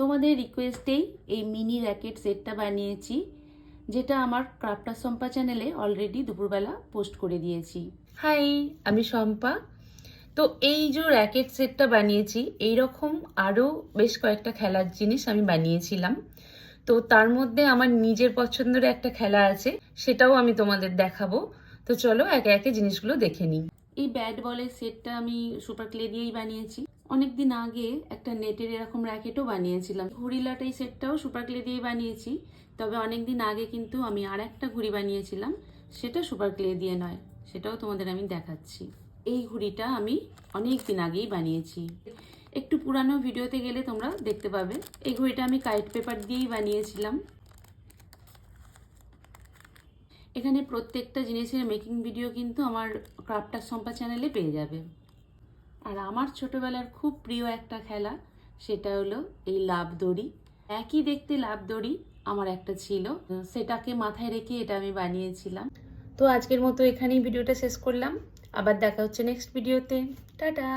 তোমাদের রিকোয়েস্টেই এই mini racket সেটটা বানিয়েছি, যেটা আমার ক্রাফটার শম্পা চ্যানেলে অলরেডি দুপুরবেলা পোস্ট করে দিয়েছি। হাই, আমি শম্পা। তো এই যে র্যাকেট সেটটা বানিয়েছি, এইরকম আরও বেশ কয়েকটা খেলার জিনিস আমি বানিয়েছিলাম। তো তার মধ্যে আমার নিজের পছন্দের একটা খেলা আছে, সেটাও আমি তোমাদের দেখাবো। তো চলো একে একে জিনিসগুলো দেখে নিই। এই ব্যাট বলের সেটটা আমি সুপার ক্লে দিয়েই বানিয়েছি। অনেকদিন আগে একটা নেটের এরকম র্যাকেটও বানিয়েছিলাম। ঘুড়িলাট এই সেটটাও সুপার ক্লে দিয়েই বানিয়েছি। তবে অনেকদিন আগে কিন্তু আমি আর একটা ঘুড়ি বানিয়েছিলাম, সেটা সুপার ক্লে দিয়ে নয়, সেটাও তোমাদের আমি দেখাচ্ছি। এই ঘুড়িটা আমি অনেক দিন আগেই বানিয়েছি, একটু পুরানো ভিডিওতে গেলে তোমরা দেখতে পাবে। এই ঘুড়িটা আমি কাইট পেপার দিয়েই বানিয়েছিলাম। এখানে প্রত্যেকটা জিনিসের মেকিং ভিডিও কিন্তু আমার ক্রাফটার শম্পা চ্যানেলে পেয়ে যাবে। আর আমার ছোটবেলার খুব প্রিয় একটা খেলা, সেটা হলো এই লাফ দড়ি। একই দেখতে লাফ দড়ি আমার একটা ছিল, সেটাকে মাথায় রেখে এটা আমি বানিয়েছিলাম। তো আজকের মতো এখানেই ভিডিওটা শেষ করলাম। আবার দেখা হচ্ছে নেক্সট ভিডিওতে। টাটা।